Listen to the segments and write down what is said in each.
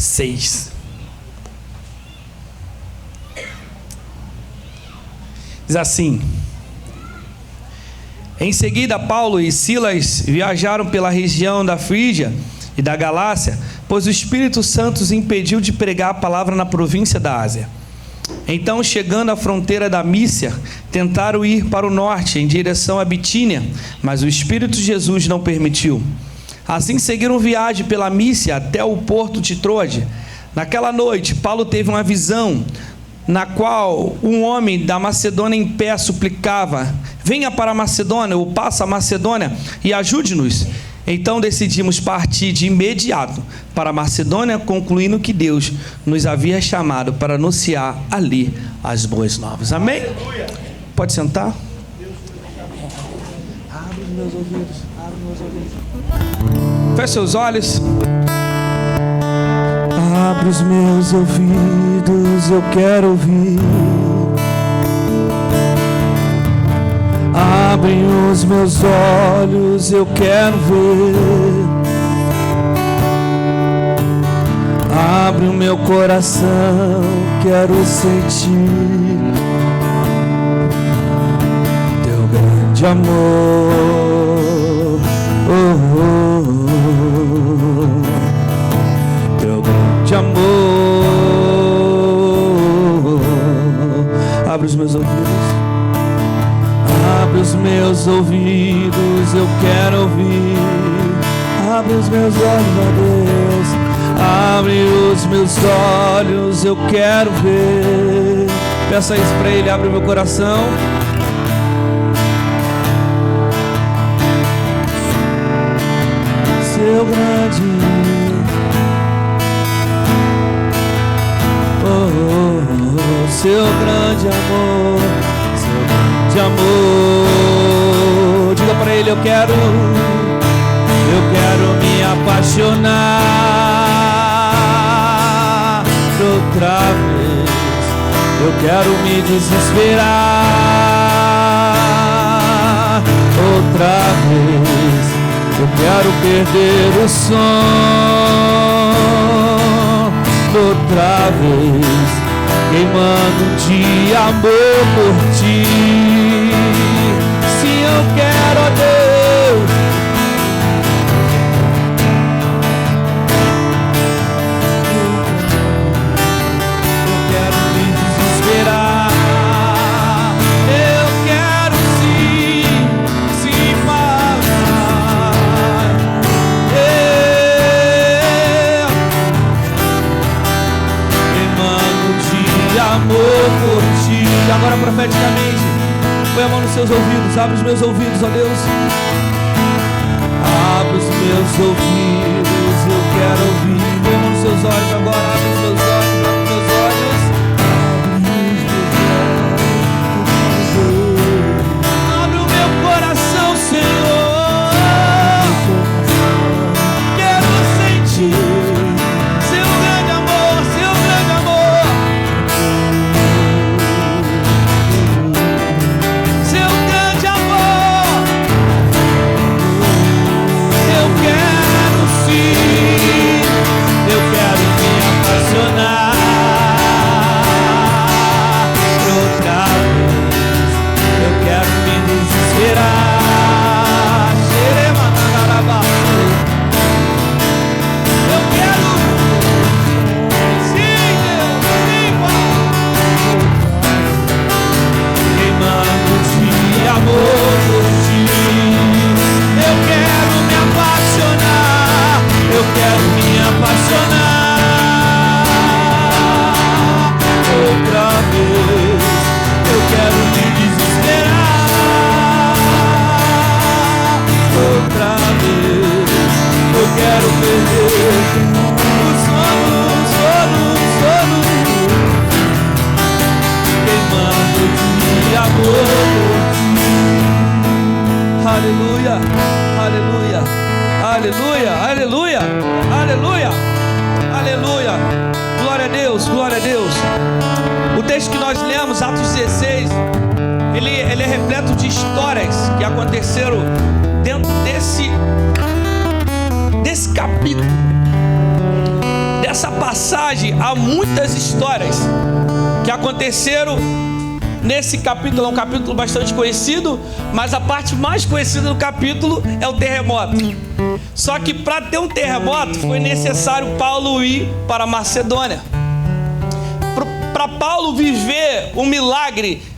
6. Diz assim: em seguida, Paulo e Silas viajaram pela região da Frígia e da Galácia, pois o Espírito Santo os impediu de pregar a palavra na província da Ásia. Então, chegando à fronteira da Mícia, tentaram ir para o norte, em direção à Bitínia, mas o Espírito de Jesus não permitiu. Assim, seguiram viagem pela Mícia até o porto de Troade. Naquela noite, Paulo teve uma visão, na qual um homem da Macedônia em pé suplicava: venha para a Macedônia, ou passa a Macedônia e ajude-nos. Então decidimos partir de imediato para a Macedônia, concluindo que Deus nos havia chamado para anunciar ali as boas novas. Amém? Aleluia. Pode sentar. Abre os meus ouvidos, abre os meus ouvidos. Feche seus olhos. Abre os meus ouvidos, eu quero ouvir. Abre os meus olhos, eu quero ver. Abre o meu coração, quero sentir teu grande amor. Teu grande amor. Abre os meus ouvidos. Abre os meus ouvidos, eu quero ouvir. Abre os meus olhos, ó Deus. Abre os meus olhos, eu quero ver. Peça isso para Ele, abre o meu coração. Seu grande seu grande amor. De amor, diga para Ele: eu quero me apaixonar outra vez, eu quero me desesperar outra vez, eu quero perder o som outra vez, queimando de amor por ti. Se eu quero, ó Deus, eu quero me desesperar, eu quero sim falar, queimando de amor por ti. Agora profeticamente, põe a mão nos seus ouvidos, abre os meus ouvidos, ó Deus. Abre os meus ouvidos, eu quero ouvir. Põe a mão nos seus olhos agora, abre os meus olhos, abre os meus olhos. Abre o meu coração, Senhor. Quero sentir seu grande amor, seu grande amor. Seu grande amor. Eu quero sim, eu quero me apaixonar outra vez, eu quero me desesperar. Eu quero sim, Deus, sim, Pai. Queimando de amor por ti, eu quero me apaixonar, eu quero me apaixonar outra vez, eu quero me desesperar outra vez, eu quero perder o sono, queimando de amor por ti. Aleluia, aleluia, aleluia, aleluia, aleluia, aleluia. Glória a Deus, glória a Deus. O texto que nós lemos, Atos 16, ele é repleto de histórias que aconteceram dentro desse capítulo, nessa passagem há muitas histórias que aconteceram nesse capítulo. É um capítulo bastante conhecido, mas a parte mais conhecida do capítulo é o terremoto. Só que para ter um terremoto foi necessário Paulo ir para Macedônia. Para Paulo viver o milagre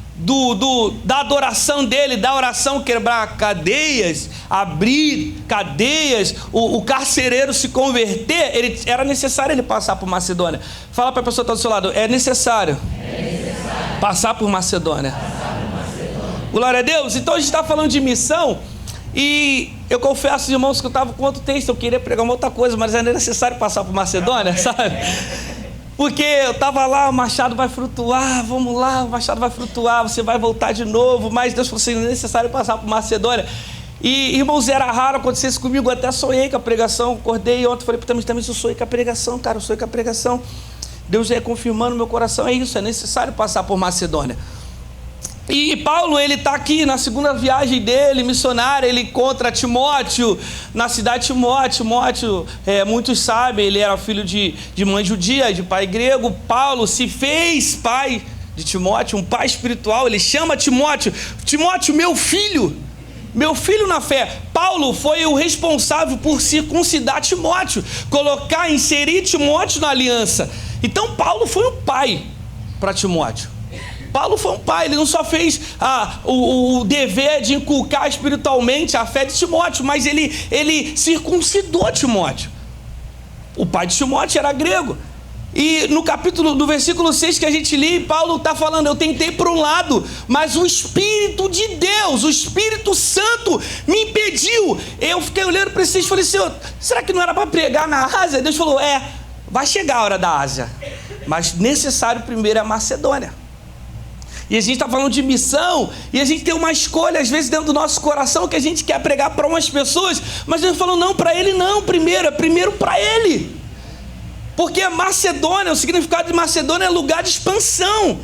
da adoração dele, da oração, quebrar cadeias, abrir cadeias, o carcereiro se converter, era necessário ele passar por Macedônia. Fala para a pessoa que está do seu lado: é necessário passar por Macedônia. Glória a Deus. Então a gente está falando de missão, e eu confesso, irmãos, que eu estava com outro texto, eu queria pregar uma outra coisa, mas era necessário passar por Macedônia, sabe? Porque eu estava lá, o machado vai flutuar, vamos lá, o machado vai flutuar, você vai voltar de novo, mas Deus falou assim: é necessário passar por Macedônia. E, irmãos, era raro acontecer isso comigo, eu até sonhei com a pregação, acordei ontem, falei: também eu sonhei com a pregação, cara, eu sonhei com a pregação. Deus já é confirmando no meu coração, é isso, é necessário passar por Macedônia. E Paulo, ele está aqui na segunda viagem dele, missionária. Ele encontra Timóteo na cidade de Timóteo. Timóteo, muitos sabem, ele era filho de mãe judia, de pai grego. Paulo se fez pai de Timóteo, um pai espiritual. Ele chama Timóteo: Timóteo, meu filho na fé. Paulo foi o responsável por circuncidar Timóteo, inserir Timóteo na aliança. Então Paulo foi um pai para Timóteo. Paulo foi um pai, ele não só fez o dever de inculcar espiritualmente a fé de Timóteo, mas ele circuncidou Timóteo. O pai de Timóteo era grego. E no versículo 6 que a gente lê, Paulo está falando: eu tentei por um lado, mas o Espírito de Deus, o Espírito Santo me impediu. Eu fiquei olhando para esse texto e falei: Senhor, será que não era para pregar na Ásia? Deus falou: vai chegar a hora da Ásia, mas necessário primeiro é a Macedônia. E a gente está falando de missão, e a gente tem uma escolha às vezes dentro do nosso coração, que a gente quer pregar para umas pessoas, mas Deus falou: não, para ele não, primeiro para ele. Porque Macedônia, o significado de Macedônia é lugar de expansão,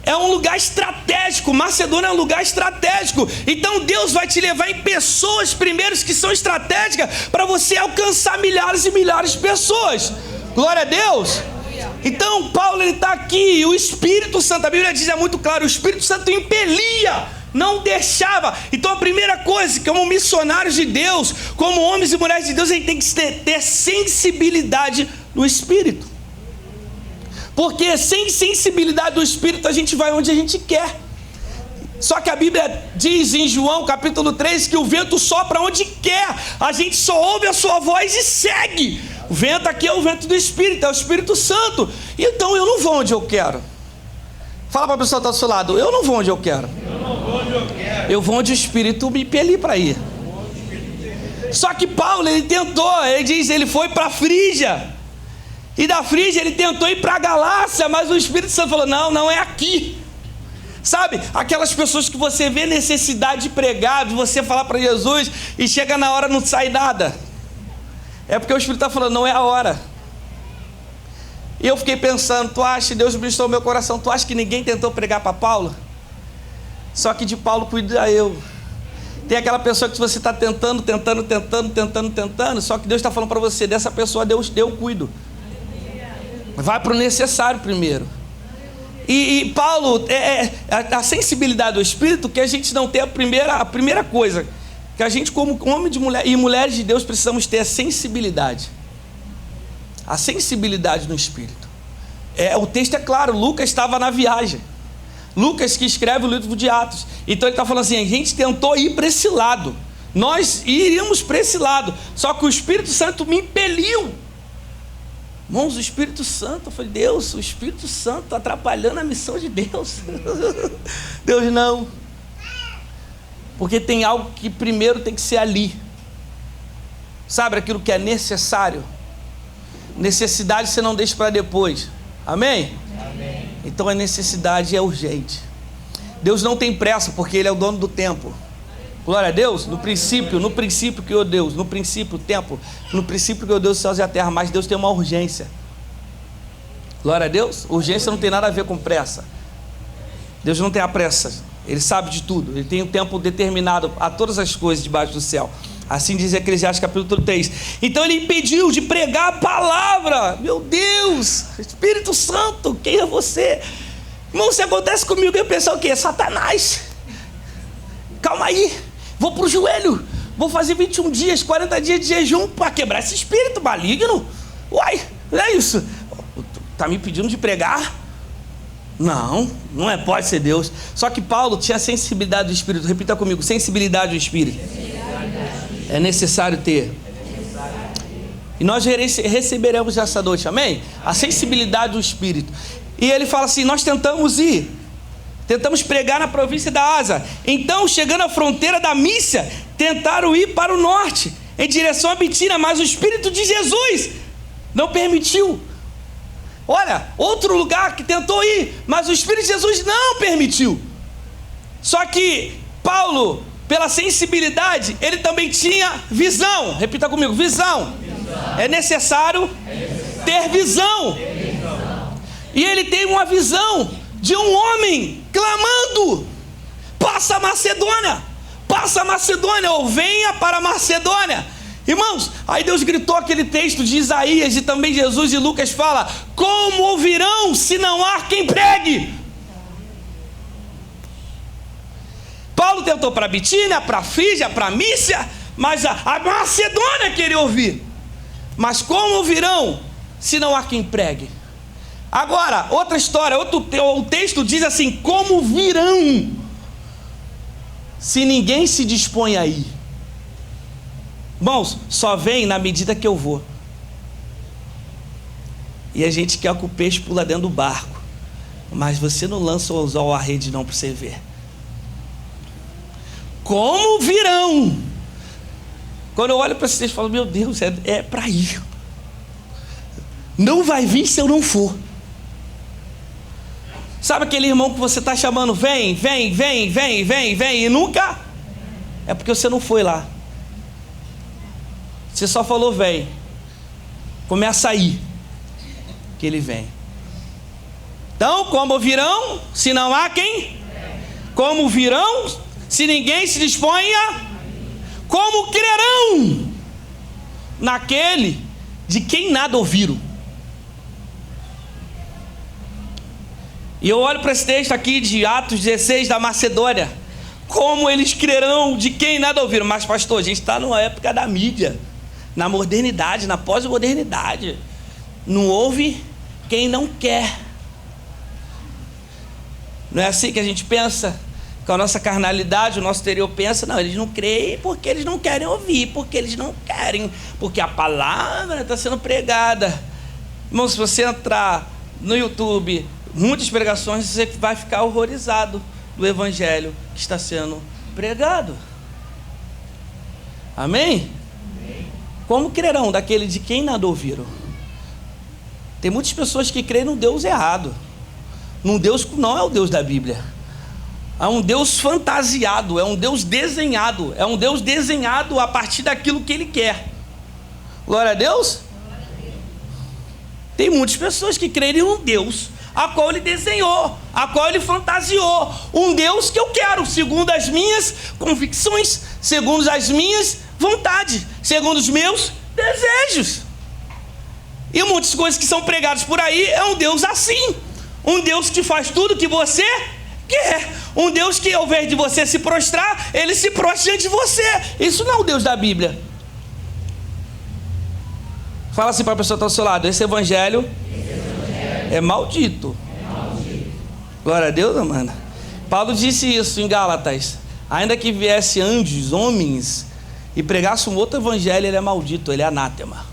é um lugar estratégico. Macedônia é um lugar estratégico. Então Deus vai te levar em pessoas primeiros que são estratégicas, para você alcançar milhares e milhares de pessoas. Glória a Deus. Então Paulo, ele está aqui, e o Espírito Santo, a Bíblia diz, é muito claro, o Espírito Santo impelia, não deixava. Então a primeira coisa, como missionários de Deus, como homens e mulheres de Deus, a gente tem que ter sensibilidade do Espírito. Porque sem sensibilidade do Espírito a gente vai onde a gente quer. Só que a Bíblia diz em João capítulo 3 que o vento sopra onde quer, a gente só ouve a sua voz e segue. O vento aqui é o vento do Espírito, é o Espírito Santo. Então eu não vou onde eu quero. Fala para a pessoa que está do seu lado: eu não vou onde eu quero. Eu vou onde o Espírito me impelir para ir. Só que Paulo, ele tentou, ele foi para a Frígia. E da Frígia ele tentou ir para a Galácia, mas o Espírito Santo falou: não é aqui. Sabe, aquelas pessoas que você vê necessidade de pregar, de você falar para Jesus, e chega na hora não sai nada. É porque o Espírito está falando: não é a hora. E eu fiquei pensando: tu acha, Deus ministrou meu coração, tu acha que ninguém tentou pregar para Paulo? Só que de Paulo cuida eu. Tem aquela pessoa que você está tentando, só que Deus está falando para você: dessa pessoa eu cuido. Vai para o necessário primeiro. E Paulo, a sensibilidade do Espírito, que a gente não tem a primeira coisa, que a gente como homem de mulher e mulheres de Deus precisamos ter a sensibilidade no Espírito. O texto é claro, Lucas estava na viagem, Lucas que escreve o livro de Atos, então ele está falando assim: a gente tentou ir para esse lado, nós iríamos para esse lado, só que o Espírito Santo me impeliu. Irmãos, o Espírito Santo, eu falei: Deus, o Espírito Santo atrapalhando a missão de Deus. Deus não. Porque tem algo que primeiro tem que ser ali. Sabe aquilo que é necessário? Necessidade você não deixa para depois. Amém? Amém. Então a necessidade é urgente. Deus não tem pressa, porque Ele é o dono do tempo. Glória a Deus. No princípio criou Deus. No princípio o tempo. No princípio criou Deus os céus e a terra. Mas Deus tem uma urgência. Glória a Deus. Urgência não tem nada a ver com pressa. Deus não tem a pressa. Ele sabe de tudo. Ele tem um tempo determinado a todas as coisas debaixo do céu. Assim diz Eclesiastes capítulo 3. Então ele impediu de pregar a palavra. Meu Deus, Espírito Santo, quem é você? Irmão, se acontece comigo, eu penso o quê? Satanás. Calma aí, vou pro joelho. Vou fazer 21 dias, 40 dias de jejum para quebrar esse espírito maligno. Uai, não é isso? Tá me pedindo de pregar? Não, não é, pode ser Deus. Só que Paulo tinha sensibilidade do Espírito. Repita comigo, sensibilidade do Espírito. É necessário ter. E nós receberemos essa noite, amém? A sensibilidade do Espírito. E ele fala assim, nós tentamos pregar na província da Ásia. Então, chegando à fronteira da Mícia, tentaram ir para o norte, em direção a Bitínia, mas o Espírito de Jesus não permitiu. Olha, outro lugar que tentou ir, mas o Espírito de Jesus não permitiu. Só que Paulo, pela sensibilidade, ele também tinha visão. Repita comigo, visão. É necessário ter visão. E ele tem uma visão de um homem clamando: passa a Macedônia, ou venha para a Macedônia. Irmãos, aí Deus gritou aquele texto de Isaías, e também Jesus e Lucas fala: como ouvirão se não há quem pregue? Paulo tentou para Bitínia, para Frígia, para Mícia, mas a Macedônia queria ouvir. Mas como ouvirão se não há quem pregue? Agora, outra história, o texto diz assim: como virão se ninguém se dispõe a ir? Irmãos, só vem na medida que eu vou. E a gente quer que o peixe pula dentro do barco, mas você não lança o anzol à rede não para você ver. Como virão? Quando eu olho para esse texto, eu falo: meu Deus, é para ir. Não vai vir se eu não for. Sabe aquele irmão que você está chamando, vem, e nunca? É porque você não foi lá. Você só falou vem. Começa a ir, que ele vem. Então, como virão se não há quem? Como virão se ninguém se dispõe a? Como crerão naquele de quem nada ouviram? E eu olho para esse texto aqui de Atos 16 da Macedônia. Como eles crerão de quem nada ouviram? Mas pastor, a gente está numa época da mídia, na modernidade, na pós-modernidade. Não ouve quem não quer. Não é assim que a gente pensa? Com a nossa carnalidade, o nosso interior pensa: não, eles não creem porque eles não querem ouvir, porque eles não querem, porque a palavra está sendo pregada. Irmão, se você entrar no YouTube, muitas pregações, você vai ficar horrorizado do evangelho que está sendo pregado. Amém? Como crerão daquele de quem nada ouviram? Tem muitas pessoas que creem num Deus errado, num Deus que não é o Deus da Bíblia. É um Deus fantasiado, é um Deus desenhado, é um Deus desenhado a partir daquilo que Ele quer. Glória a Deus. Tem muitas pessoas que creem em um Deus a qual Ele desenhou, a qual Ele fantasiou, um Deus que eu quero, segundo as minhas convicções, segundo as minhas vontades, segundo os meus desejos. E muitas coisas que são pregadas por aí é um Deus assim, um Deus que faz tudo que você quer, um Deus que ao invés de você se prostrar, Ele se prostra diante de você. Isso não é o Deus da Bíblia. Fala assim para a pessoa que está ao seu lado: esse evangelho é maldito. Glória a Deus, amada. Paulo disse isso em Gálatas: ainda que viesse anjos, homens, e pregasse um outro evangelho, ele é maldito, ele é anátema.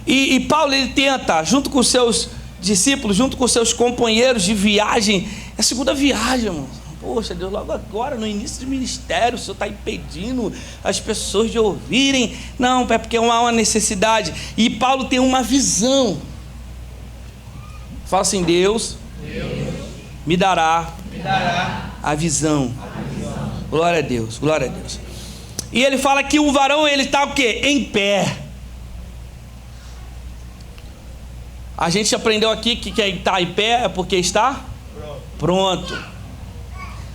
E Paulo, ele tenta, junto com seus discípulos, junto com seus companheiros de viagem, é a segunda viagem, irmão. Poxa Deus, logo agora, no início do ministério, o Senhor está impedindo as pessoas de ouvirem. Não, é porque há uma necessidade. E Paulo tem uma visão. Fala assim: Deus me dará a visão. Glória a Deus, glória a Deus. E ele fala que o varão, ele está o quê? Em pé. A gente aprendeu aqui que quem está em pé é porque está pronto.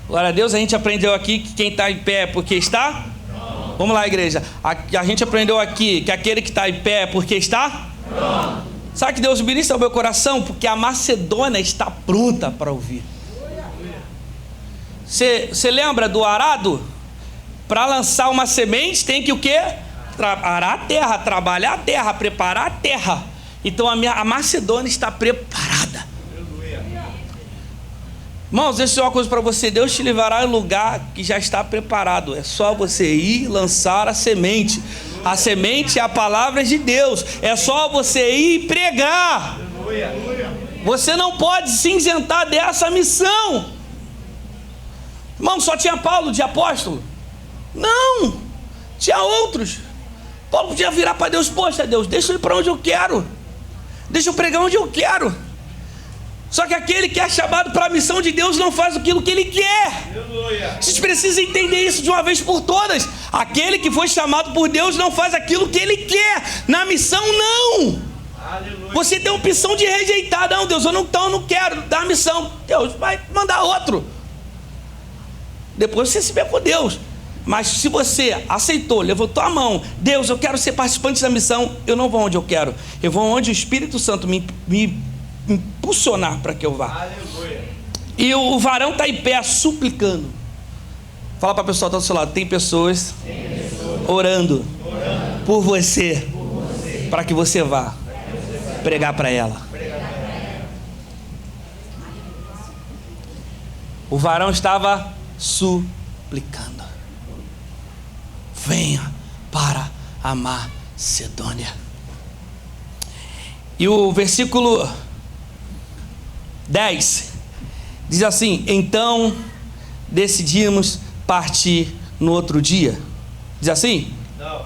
Glória a Deus. A gente aprendeu aqui que quem está em pé é porque está pronto. Vamos lá, igreja. A gente aprendeu aqui que aquele que está em pé é porque está pronto. Sabe que Deus ministra ao meu coração? Porque a Macedônia está pronta para ouvir. Você lembra do arado? Para lançar uma semente tem que o quê? Arar a terra, trabalhar a terra, preparar a terra. Então a Macedônia está preparada. Irmãos, deixa eu dizer uma coisa para você. Deus te levará em um lugar que já está preparado. É só você ir lançar a semente. A semente é a palavra de Deus. É só você ir pregar. Você não pode se isentar dessa missão. Irmão, só tinha Paulo de apóstolo? Não, tinha outros. Paulo podia virar para Deus: poxa Deus, deixa eu ir para onde eu quero, deixa eu pregar onde eu quero. Só que aquele que é chamado para a missão de Deus não faz aquilo que ele quer. Vocês precisam entender isso de uma vez por todas. Aquele que foi chamado por Deus não faz aquilo que ele quer. Na missão não. Você tem a opção de rejeitar. Não, Deus, eu não quero dar a missão. Deus vai mandar outro. Depois você se vê com Deus. Mas se você aceitou, levantou a mão: Deus, eu quero ser participante da missão. Eu não vou onde eu quero, eu vou onde o Espírito Santo me impulsionar para que eu vá. Aleluia. E o varão está em pé suplicando. Fala para a pessoa que está do seu lado: tem pessoas orando por você, para que você vá pregar para ela. O varão estava suplicando: venha para a Macedônia. E o versículo 10 diz assim: então decidimos partir no outro dia. Diz assim? Não.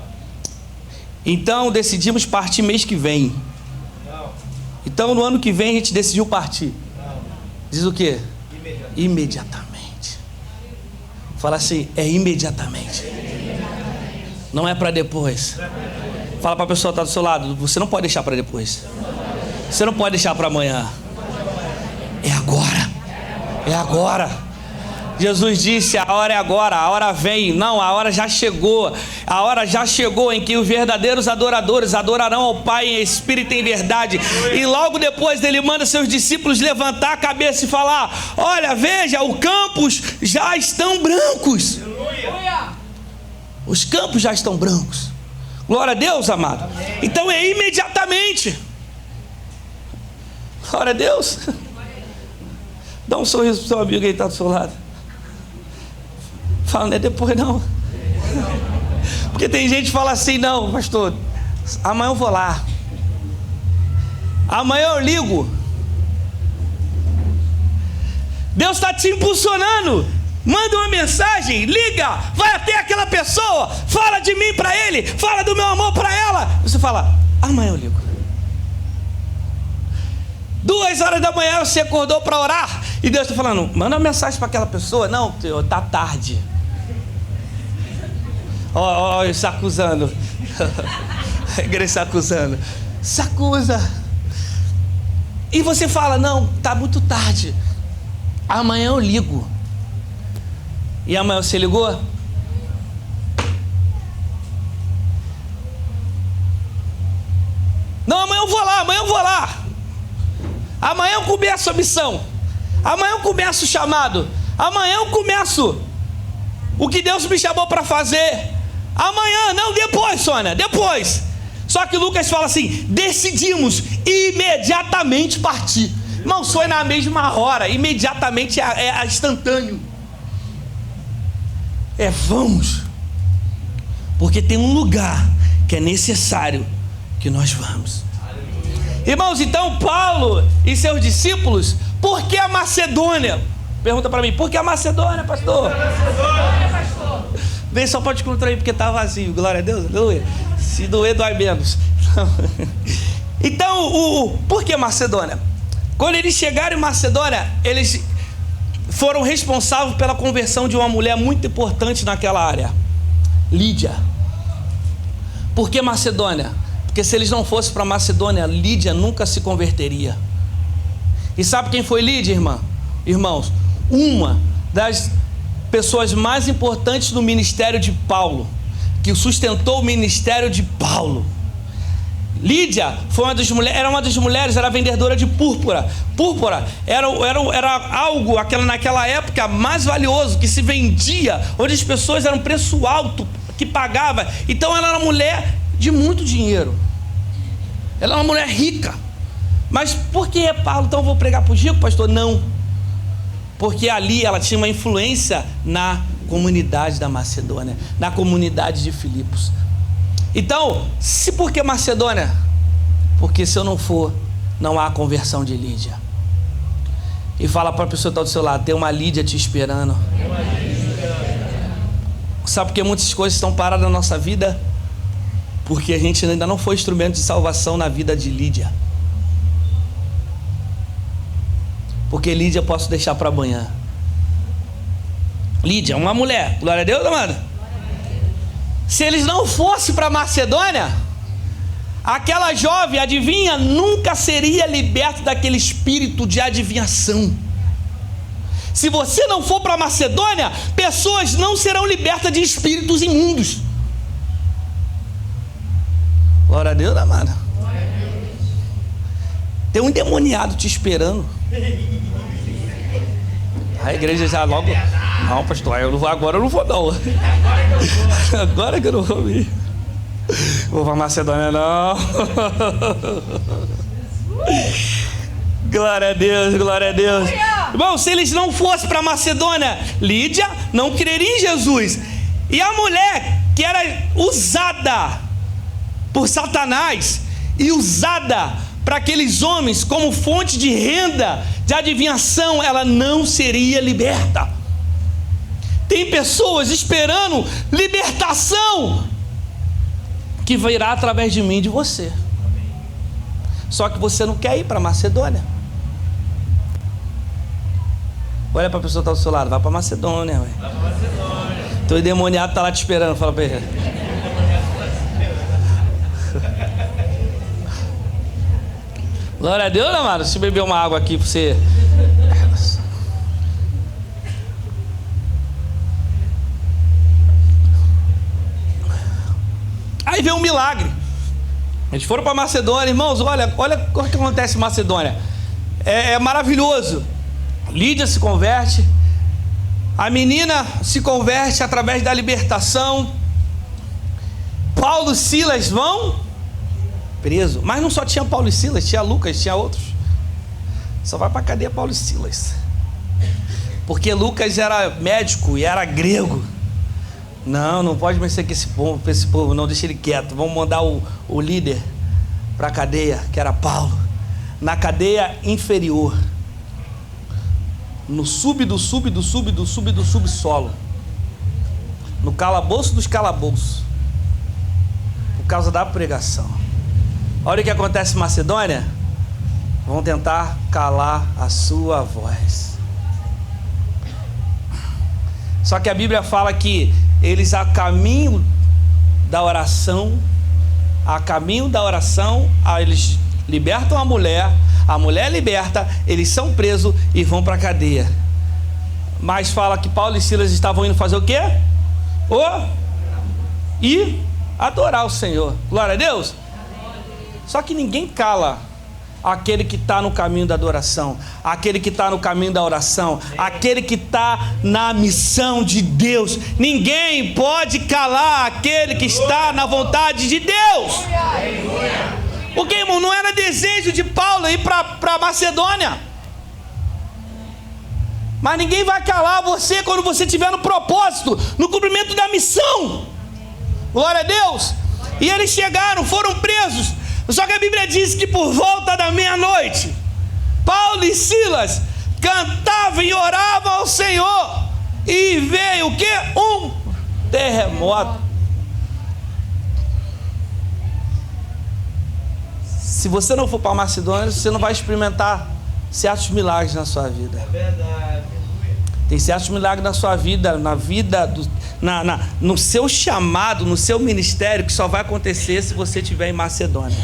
Então decidimos partir mês que vem. Não. Então no ano que vem a gente decidiu partir. Não. Diz o quê? Imediatamente. Fala assim: é imediatamente. Não é para depois. Fala para a pessoa que está do seu lado: você não pode deixar para depois. Você não pode deixar para amanhã. É agora. É agora. Jesus disse: a hora é agora, a hora vem. Não, a hora já chegou. A hora já chegou em que os verdadeiros adoradores adorarão ao Pai em espírito e em verdade. E logo depois ele manda seus discípulos levantar a cabeça e falar: olha, veja, os campos já estão brancos. Os campos já estão brancos. Glória a Deus, amado. Então é imediatamente. Glória a Deus. Dá um sorriso pro seu amigo que está do seu lado. Fala: não é depois não. Porque tem gente que fala assim: não, pastor, amanhã eu vou lá, amanhã eu ligo. Deus está te impulsionando. Manda uma mensagem, liga, vai até aquela pessoa, fala de mim para ele, fala do meu amor para ela. Você fala: amanhã eu ligo. 2h da manhã você acordou para orar e Deus está falando: manda uma mensagem para aquela pessoa. Não, está tarde. Ó, se acusando. A igreja se acusando. Se acusa. E você fala: não, está muito tarde, amanhã eu ligo. E amanhã você ligou? Não, amanhã eu vou lá, amanhã eu vou lá. Amanhã eu começo a missão. Amanhã eu começo o chamado. Amanhã eu começo o que Deus me chamou para fazer. Amanhã, não, depois, Sônia, depois. Só que Lucas fala assim: decidimos imediatamente partir. Irmão, foi na mesma hora. Imediatamente é instantâneo. Vamos, porque tem um lugar que é necessário que nós vamos. Irmãos, então Paulo e seus discípulos, por que a Macedônia? Pergunta para mim: por que a Macedônia, pastor? Vem só para te contrair porque está vazio. Glória a Deus, aleluia. Se doer, dói menos. Então, por que Macedônia? Quando eles chegaram em Macedônia, eles foram responsáveis pela conversão de uma mulher muito importante naquela área, Lídia. Por que Macedônia? Porque se eles não fossem para Macedônia, Lídia nunca se converteria. E sabe quem foi Lídia, irmãos? Uma das pessoas mais importantes no ministério de Paulo. que sustentou o ministério de Paulo. Lídia foi era uma das mulheres, era vendedora de púrpura. Púrpura era algo naquela época mais valioso, que se vendia, onde as pessoas eram preço alto que pagava. Então ela era uma mulher de muito dinheiro. Ela era uma mulher rica. Mas por que Paulo? Então eu vou pregar para os ricos, pastor? Não. Porque ali ela tinha uma influência na comunidade da Macedônia, na comunidade de Filipos. Então, por que Macedônia? Porque se eu não for, não há conversão de Lídia. E fala para a pessoa que está do seu lado: tem uma Lídia te esperando. Sabe por que muitas coisas estão paradas na nossa vida? Porque a gente ainda não foi instrumento de salvação na vida de Lídia. Porque Lídia eu posso deixar para amanhã. Lídia é uma mulher, glória a Deus, amada. Se eles não fossem para Macedônia, aquela jovem, adivinha, nunca seria liberta daquele espírito de adivinhação. Se você não for para Macedônia, pessoas não serão libertas de espíritos imundos. Glória a Deus, amada. Tem um endemoniado te esperando. A igreja já logo: não, pastor, agora eu não vou não. Agora que eu não vou ir. Vou para Macedônia não. Glória a Deus, glória a Deus. Irmão, se eles não fossem para Macedônia, Lídia não creria em Jesus. E a mulher que era usada por Satanás e usada para aqueles homens como fonte de renda, de adivinhação, ela não seria liberta. Tem pessoas esperando libertação que virá através de mim e de você. Só que você não quer ir para Macedônia. Olha para a pessoa que está do seu lado: vai para Macedônia. Vai para Macedônia. Teu endemoniado está lá te esperando. Fala para ele. Glória a Deus, amado. Deixa eu beber uma água aqui para você. Aí veio um milagre. Eles foram para Macedônia, irmãos. Olha o que acontece em Macedônia. É maravilhoso. Lídia se converte. A menina se converte através da libertação. Paulo e Silas vão preso. Mas não só tinha Paulo e Silas, tinha Lucas, tinha outros. Só vai para a cadeia Paulo e Silas. Porque Lucas era médico e era grego. Não pode mexer com esse povo, não, deixa ele quieto. Vamos mandar o líder para a cadeia, que era Paulo. Na cadeia inferior. No subsolo. No calabouço dos calabouços. Por causa da pregação. Olha o que acontece em Macedônia. Vão tentar calar a sua voz. Só que a Bíblia fala que eles a caminho da oração, eles libertam a mulher liberta, eles são presos e vão para a cadeia. Mas fala que Paulo e Silas estavam indo fazer o quê? E adorar o Senhor. Glória a Deus. Só que ninguém cala aquele que está no caminho da adoração, aquele que está no caminho da oração, aquele que está na missão de Deus. Ninguém pode calar aquele que está na vontade de Deus. Porque, irmão, não era desejo de Paulo ir para Macedônia. Mas ninguém vai calar você quando você estiver no propósito, no cumprimento da missão. Glória a Deus. E eles chegaram, foram presos. Só que a Bíblia diz que por volta da meia-noite, Paulo e Silas cantavam e oravam ao Senhor. E veio o quê? Um terremoto. Se você não for para Macedônia, você não vai experimentar certos milagres na sua vida. É verdade. Tem certos milagres na sua vida, no seu chamado, no seu ministério, que só vai acontecer se você estiver em Macedônia.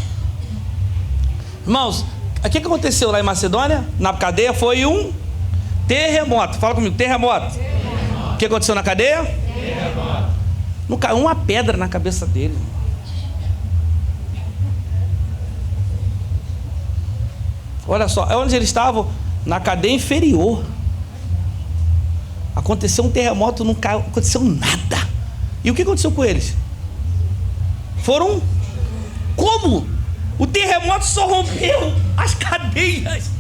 Irmãos, o que aconteceu lá em Macedônia? Na cadeia foi um terremoto. Fala comigo, terremoto. O que aconteceu na cadeia? Terremoto. Não caiu uma pedra na cabeça dele. Olha só, é onde eles estavam, na cadeia inferior. Aconteceu um terremoto, não caiu, aconteceu nada. E o que aconteceu com eles? Foram como? O terremoto só rompeu as cadeias.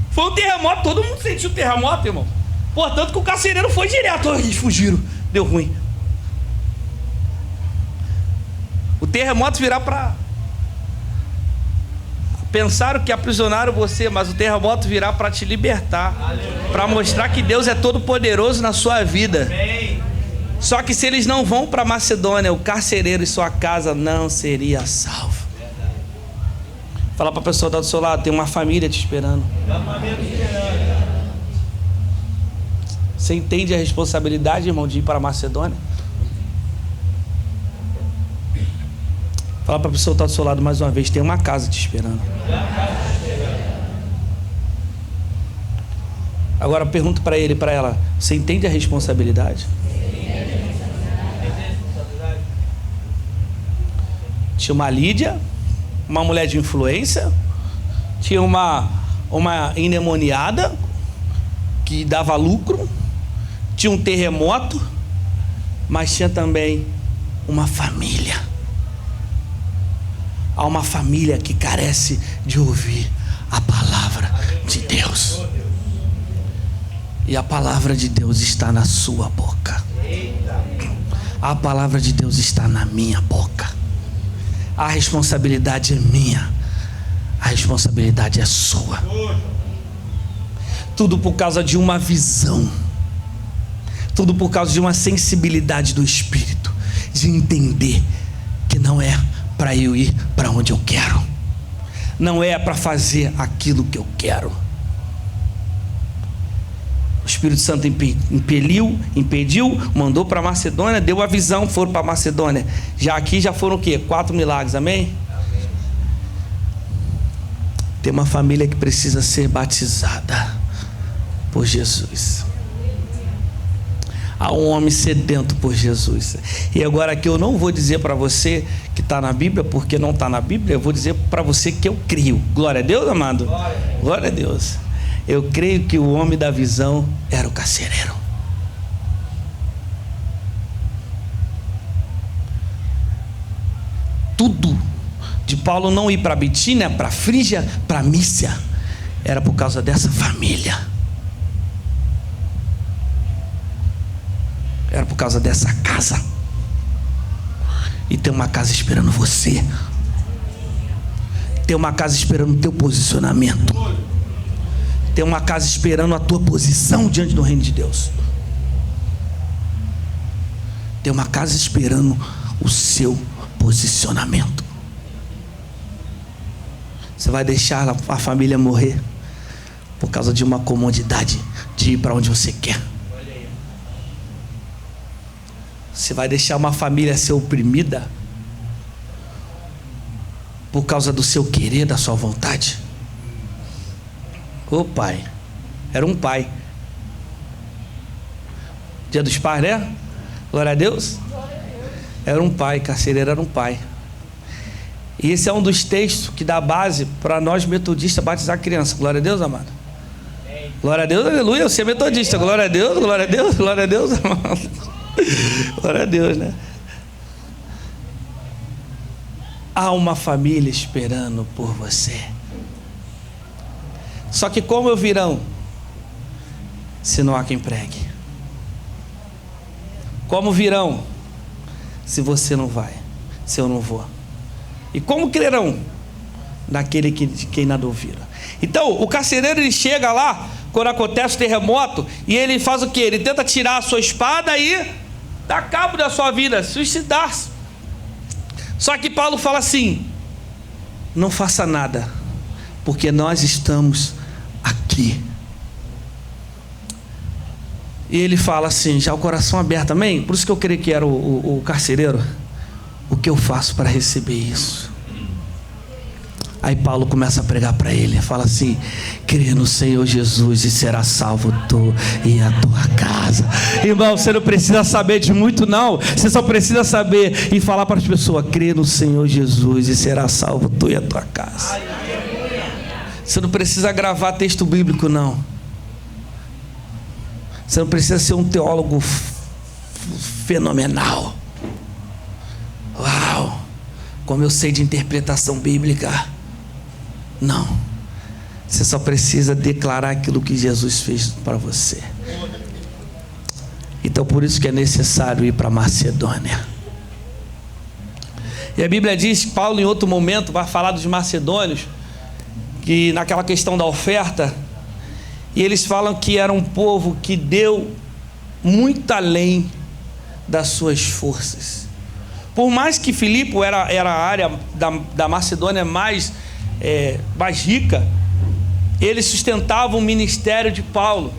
Foi um terremoto, todo mundo sentiu o terremoto, irmão. Portanto que o carcereiro foi direto. Eles fugiram, deu ruim. O terremoto virá para... Pensaram que aprisionaram você, mas o terremoto virá para te libertar, para mostrar que Deus é todo poderoso na sua vida. Só que se eles não vão para Macedônia, o carcereiro e sua casa não seria salvo. Fala para a pessoa do seu lado, tem uma família te esperando. Você entende a responsabilidade, irmão, de ir para a Macedônia? Fala para a pessoa que está do seu lado mais uma vez, tem uma casa te esperando. Agora pergunto para ele e para ela, você entende a responsabilidade? Tinha uma Lídia, uma mulher de influência, tinha uma endemoniada que dava lucro, tinha um terremoto, mas tinha também uma família. Há uma família que carece de ouvir a palavra de Deus. E a palavra de Deus está na sua boca. A palavra de Deus está na minha boca. A responsabilidade é minha. A responsabilidade é sua. Tudo por causa de uma visão. Tudo por causa de uma sensibilidade do Espírito. De entender que não é para eu ir para onde eu quero. Não é para fazer aquilo que eu quero. O Espírito Santo impediu, mandou para Macedônia, deu a visão, foram para Macedônia. Já aqui já foram o quê? 4 milagres, amém? Tem uma família que precisa ser batizada por Jesus. Há um homem sedento por Jesus. E agora aqui eu não vou dizer para você que está na Bíblia, porque não está na Bíblia. Eu vou dizer para você que eu creio. Glória a Deus, amado. Glória a Deus. Eu creio que o homem da visão era o carcereiro. Tudo de Paulo não ir para Bitínia, para Frígia, para Mícia, era por causa dessa família. Era por causa dessa casa. E tem uma casa esperando você. Tem uma casa esperando o teu posicionamento. Tem uma casa esperando a tua posição diante do reino de Deus. Tem uma casa esperando o seu posicionamento. Você vai deixar a família morrer por causa de uma comodidade de ir para onde você quer. Você vai deixar uma família ser oprimida por causa do seu querer, da sua vontade? Ô pai, era um pai. Dia dos pais, né? Glória a Deus. Era um pai, carcereiro era um pai. E esse é um dos textos que dá base para nós metodistas batizar criança. Glória a Deus, amado. Glória a Deus, aleluia. Você é metodista. Glória a Deus, glória a Deus, glória a Deus, amado. Glória a Deus, né? Há uma família esperando por você. Só que como virão se não há quem pregue? Como virão se você não vai, se eu não vou? E como crerão naquele de quem nada ouviram? Então o carcereiro ele chega lá quando acontece o terremoto e ele faz o que? Ele tenta tirar a sua espada e dar cabo da sua vida, suicidar-se. Só que Paulo fala assim: não faça nada, porque nós estamos aqui. E ele fala assim, já o coração aberto, amém? Por isso que eu creio que era o carcereiro. O que eu faço para receber isso? Aí Paulo começa a pregar para ele, fala assim: crê no Senhor Jesus e será salvo tu e a tua casa. Irmão, você não precisa saber de muito não, você só precisa saber e falar para as pessoas: crê no Senhor Jesus e será salvo tu e a tua casa. Você não precisa gravar texto bíblico não. Você não precisa ser um teólogo fenomenal. Uau, como eu sei de interpretação bíblica. Não, você só precisa declarar aquilo que Jesus fez para você. Então por isso que é necessário ir para Macedônia. E a Bíblia diz que Paulo em outro momento vai falar dos macedônios, que naquela questão da oferta, e eles falam que era um povo que deu muito além das suas forças. Por mais que Filipe era a área da Macedônia mais rica, eles sustentavam o ministério de Paulo.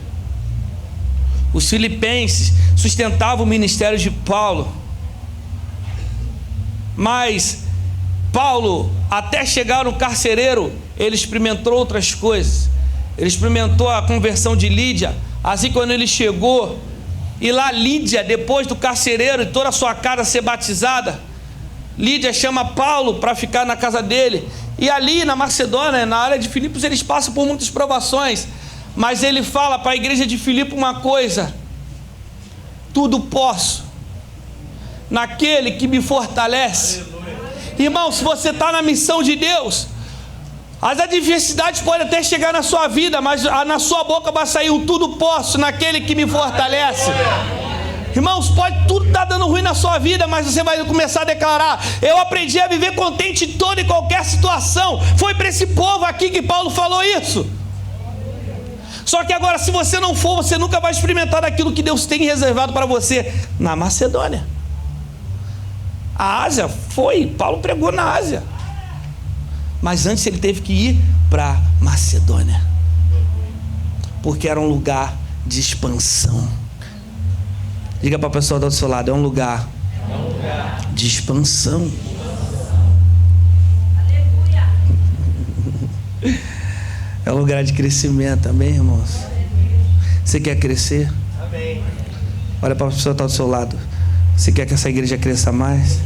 Os filipenses sustentavam o ministério de Paulo. Mas Paulo, até chegar no carcereiro, ele experimentou outras coisas. Ele experimentou a conversão de Lídia. Assim, quando ele chegou, e lá Lídia, depois do carcereiro e toda a sua casa ser batizada, Lídia chama Paulo para ficar na casa dele. E ali na Macedônia, na área de Filipos, eles passam por muitas provações, mas ele fala para a igreja de Filipe uma coisa: tudo posso naquele que me fortalece. Aleluia. Irmão, se você está na missão de Deus, as adversidades podem até chegar na sua vida, mas na sua boca vai sair o tudo posso naquele que me fortalece. Irmãos, pode tudo estar dando ruim na sua vida, mas você vai começar a declarar: eu aprendi a viver contente em toda e qualquer situação. Foi para esse povo aqui que Paulo falou isso. Só que agora, se você não for, você nunca vai experimentar aquilo que Deus tem reservado para você na Macedônia. A Ásia foi, Paulo pregou na Ásia, mas antes ele teve que ir para Macedônia, porque era um lugar de expansão. Diga para a pessoa do seu lado: é um lugar de expansão. É um lugar de crescimento, amém, irmãos? Você quer crescer? Amém. Olha para a pessoa que está do seu lado: você quer que essa igreja cresça mais?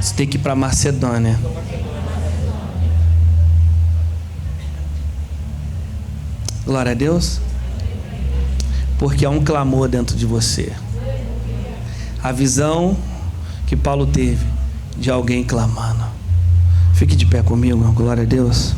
Você tem que ir para Macedônia. Glória a Deus. Porque há um clamor dentro de você. A visão que Paulo teve de alguém clamando. Fique de pé comigo, glória a Deus.